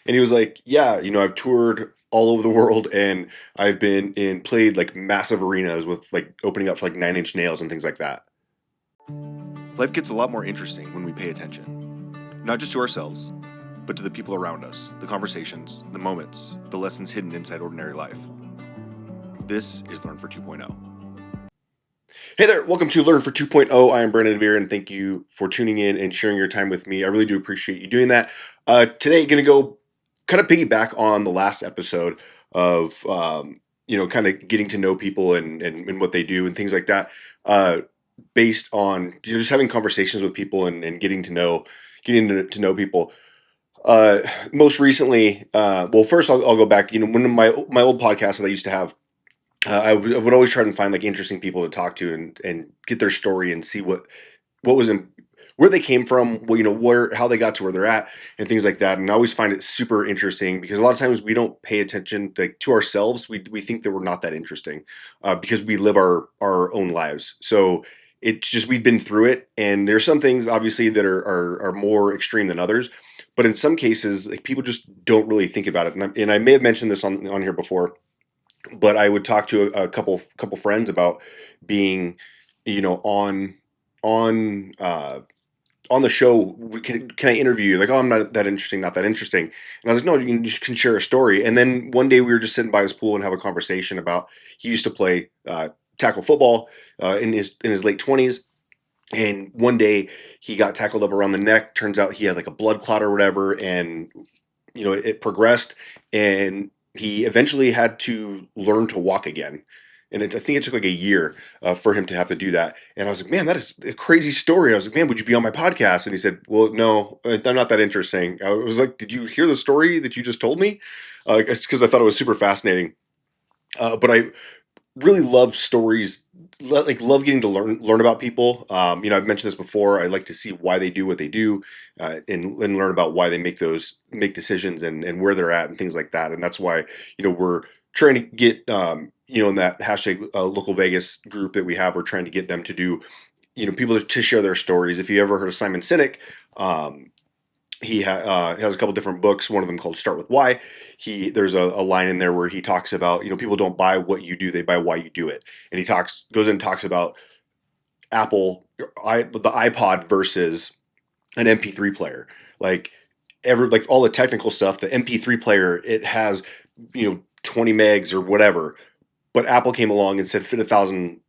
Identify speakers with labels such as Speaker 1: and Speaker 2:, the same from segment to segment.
Speaker 1: And he was like, yeah, I've toured all over the world, and I've played like massive arenas with like opening up for like 9 Inch Nails and things like that. Life gets a lot more interesting when we pay attention, not just to ourselves, but to the people around us, the conversations, the moments, the lessons hidden inside ordinary life. This is Learn for 2.0. Hey there, welcome to Learn for 2.0. I am Brandon Devere, and thank you for tuning in and sharing your time with me. I really do appreciate you doing that. Today, going to go kind of piggyback on the last episode of, kind of getting to know people and what they do and things like that, based on just having conversations with people and getting to know people. Uh, Most recently, well, first I'll go back. One of my old podcast that I used to have, I would always try to find like interesting people to talk to and get their story and see what was in where they came from, where how they got to where they're at and things like that. And I always find it super interesting because a lot of times we don't pay attention to ourselves. We think that we're not that interesting because we live our own lives. So it's just we've been through it, and there's some things obviously that are more extreme than others. But in some cases, like people just don't really think about it. And I may have mentioned this on here before, but I would talk to a couple friends about being, on on uh, on the show. Can I interview you? Like, oh, I'm not that interesting, not that interesting. And I was like, no, you can share a story. And then one day we were just sitting by his pool and have a conversation about he used to play tackle football in his late 20s. And one day he got tackled up around the neck. Turns out he had like a blood clot or whatever, and it progressed, and he eventually had to learn to walk again. And I think it took like a year for him to have to do that. And I was like, man, that is a crazy story. I was like, man, would you be on my podcast? And he said, well, no, I'm not that interesting. I was like, did you hear the story that you just told me? It's because I thought it was super fascinating. But I really love stories, like love getting to learn about people. I've mentioned this before. I like to see why they do what they do, and learn about why they make decisions and where they're at and things like that. And that's why we're trying to get in that hashtag local Vegas group that we have. We're trying to get them to do people to share their stories. If you ever heard of Simon Sinek, um, he has a couple different books. One of them called Start with Why. There's a line in there where he talks about people don't buy what you do, they buy why you do it. And he goes in and talks about Apple, the iPod versus an MP3 player. Like like all the technical stuff, the MP3 player, it has 20 megs or whatever, but Apple came along and said fit a thousand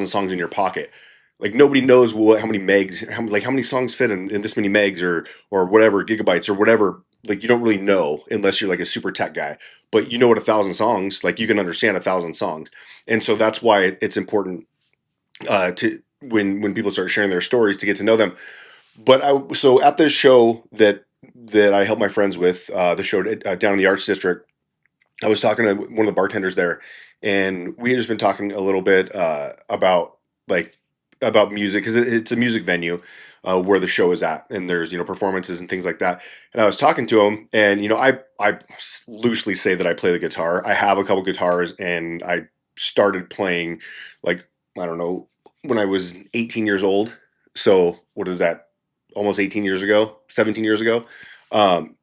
Speaker 1: songs in your pocket. Like nobody knows how many megs, how many songs fit in this many megs or whatever gigabytes or whatever. Like you don't really know unless you're like a super tech guy. But you know what 1,000 songs, like you can understand 1,000 songs, and so that's why it's important to when people start sharing their stories to get to know them. But so at this show that I help my friends with, the show down in the Arts District, I was talking to one of the bartenders there, and we had just been talking a little bit like about music because it's a music venue where the show is at, and there's performances and things like that. And I was talking to him, and I loosely say that I play the guitar. I have a couple guitars, and I started playing like I don't know when I was 18 years old. So what is that? Almost 18 years ago, 17 years ago. Um,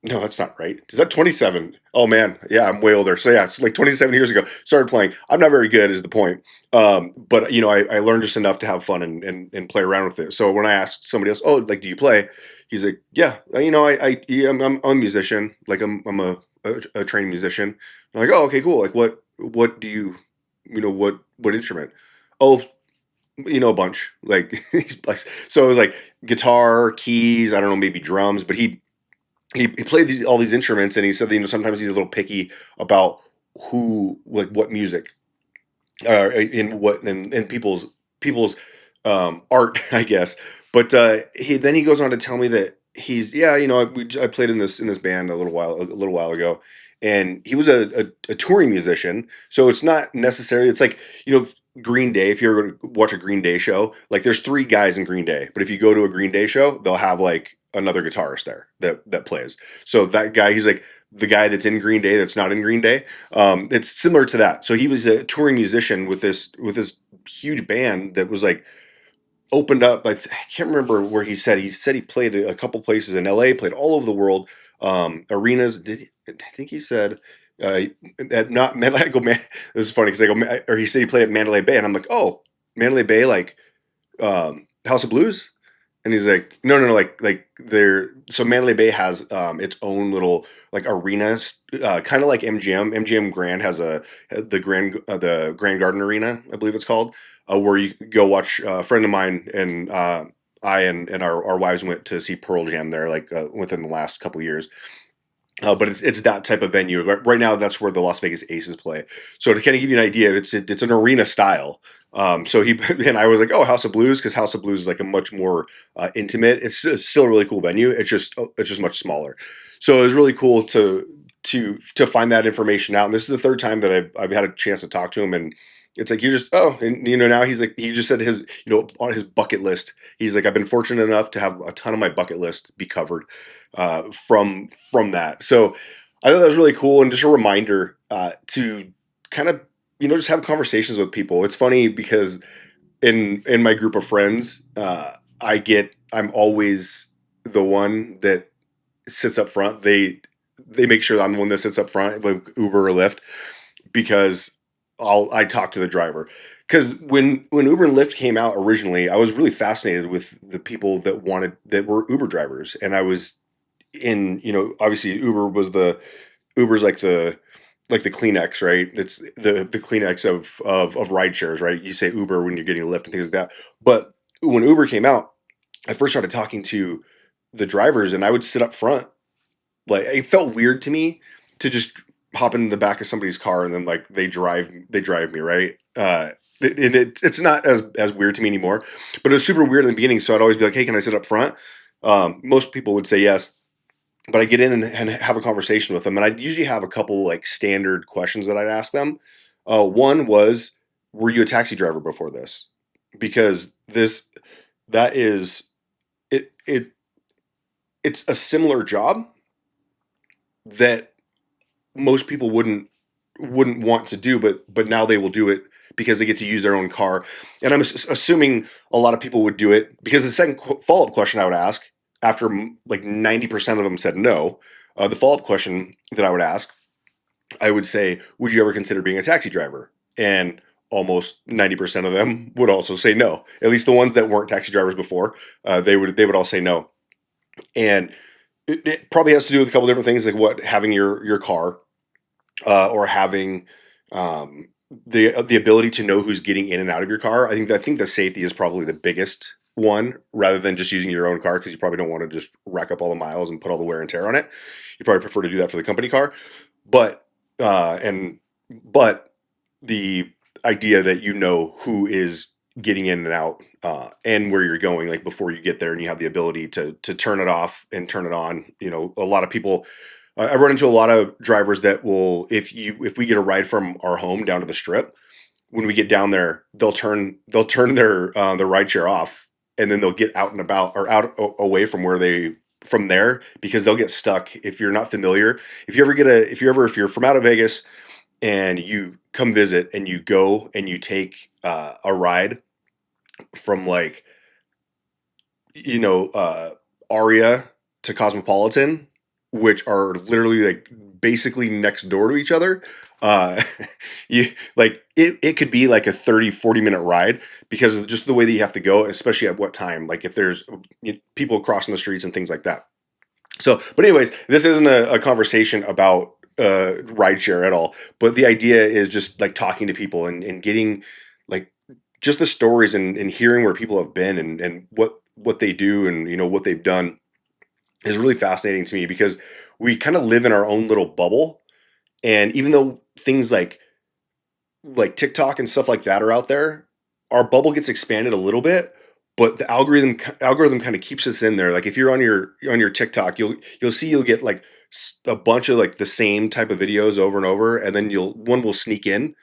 Speaker 1: no, that's not right. Is that 27? Oh man, yeah, I'm way older. So yeah, it's like 27 years ago. Started playing. I'm not very good, is the point. But I learned just enough to have fun and play around with it. So when I asked somebody else, oh, like, do you play? He's like, yeah, yeah, I'm a musician. Like I'm a trained musician. I'm like, oh, okay, cool. Like what do you, what instrument? Oh, a bunch. Like so it was like guitar, keys. I don't know, maybe drums. But he played all these instruments, and he said that, sometimes he's a little picky about what music in what and people's art, I guess. But he goes on to tell me that I played in this band a little while ago, and he was a touring musician. So it's not necessarily, it's like Green Day. If you ever go to watch a Green Day show, like there's three guys in Green Day, but if you go to a Green Day show, they'll have like another guitarist there that plays. So that guy, he's like the guy that's in Green Day that's not in Green Day. It's similar to that. So he was a touring musician with this huge band that was like opened up. I can't remember where he said he played a couple places in LA, played all over the world. arenas. I think he said at not Mandalay. I go man. It was funny because I go or he said he played at Mandalay Bay, and I'm like, oh, Mandalay Bay, like House of Blues. And he's like, no, no, no, like they're so Mandalay Bay has its own little like arena, kind of like MGM. MGM Grand has the Grand Garden Arena, I believe it's called, where you can go watch. A friend of mine and I and our wives went to see Pearl Jam there, like within the last couple of years. But it's that type of venue. Right now, that's where the Las Vegas Aces play. So to kind of give you an idea, it's an arena style. So he and I was like, oh, House of Blues, because House of Blues is like a much more intimate. It's still a really cool venue. It's just much smaller. So it was really cool to find that information out. And this is the third time that I've had a chance to talk to him, and it's like you just and now he's like he just said his on his bucket list. He's like, I've been fortunate enough to have a ton of my bucket list be covered from that. So I thought that was really cool, and just a reminder to kind of just have conversations with people. It's funny because in my group of friends, I'm always the one that sits up front. They make sure I'm the one that sits up front, like Uber or Lyft, because I talk to the driver. Because when Uber and Lyft came out originally, I was really fascinated with the people that were Uber drivers, and I was obviously Uber's like the Kleenex, right? It's the Kleenex of ride shares, right? You say Uber when you're getting a Lyft and things like that. But when Uber came out, I first started talking to the drivers, and I would sit up front. Like it felt weird to me to just hop in the back of somebody's car and then like they drive me, right. It's not as weird to me anymore, but it was super weird in the beginning. So I'd always be like, hey, can I sit up front? Most people would say yes, but I get in and have a conversation with them, and I usually have a couple like standard questions that I'd ask them. One was, were you a taxi driver before this? Because that is it it's a similar job that most people wouldn't want to do, but now they will do it because they get to use their own car. And I'm assuming a lot of people would do it because the second follow up question I would ask after like 90% of them said no, the follow up question that I would ask, I would say, would you ever consider being a taxi driver? And almost 90% of them would also say no. At least the ones that weren't taxi drivers before, they would all say no. And it probably has to do with a couple different things, like what having your car or having the ability to know who's getting in and out of your car. I think the safety is probably the biggest one, rather than just using your own car, because you probably don't want to just rack up all the miles and put all the wear and tear on it. You probably prefer to do that for the company car, but but the idea that who is getting in and out and where you're going, like before you get there, and you have the ability to turn it off and turn it on. A lot of people, I run into a lot of drivers that will, if we get a ride from our home down to the strip, when we get down there, they'll turn their ride share off, and then they'll get out and about, or away from from there, because they'll get stuck. If you're not familiar, if you're from out of Vegas and you come visit and you go and you take a ride from like Aria to Cosmopolitan, which are literally like basically next door to each other. Uh, you like it could be like a 30-40 minute ride because of just the way that you have to go, especially at what time, like if there's people crossing the streets and things like that. So, but anyways, this isn't a conversation about rideshare at all. But the idea is just like talking to people and getting like just the stories and hearing where people have been and what they do and what they've done is really fascinating to me, because we kind of live in our own little bubble. And even though things like TikTok and stuff like that are out there, our bubble gets expanded a little bit, but the algorithm kind of keeps us in there. Like if you're on your TikTok, you'll see you'll get like a bunch of like the same type of videos over and over, and then one will sneak in,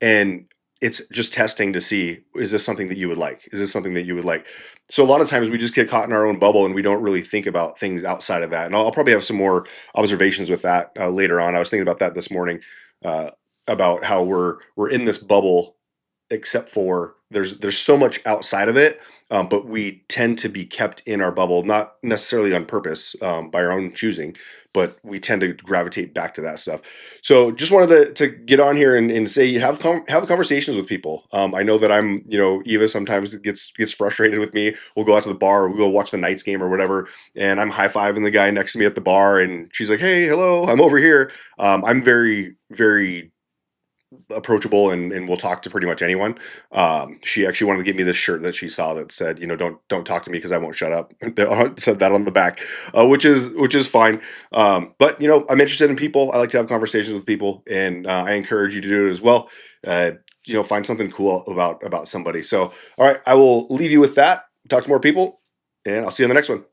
Speaker 1: and it's just testing to see, is this something that you would like? Is this something that you would like? So a lot of times we just get caught in our own bubble and we don't really think about things outside of that. And I'll probably have some more observations with that later on. I was thinking about that this morning, about how we're in this bubble, except for there's so much outside of it, but we tend to be kept in our bubble, not necessarily on purpose, by our own choosing, but we tend to gravitate back to that stuff. So just wanted to get on here and say, have conversations with people. I know that Eva sometimes gets frustrated with me. We'll go out to the bar, or we'll go watch the Knights game or whatever, and I'm high fiving the guy next to me at the bar, and she's like, "Hey, hello, I'm over here." I'm very, very approachable, and will talk to pretty much anyone. She actually wanted to give me this shirt that she saw that said, don't talk to me because I won't shut up. It said that on the back, which is fine. But I'm interested in people. I like to have conversations with people, and I encourage you to do it as well. Find something cool about somebody. So, all right, I will leave you with that. Talk to more people, and I'll see you on the next one.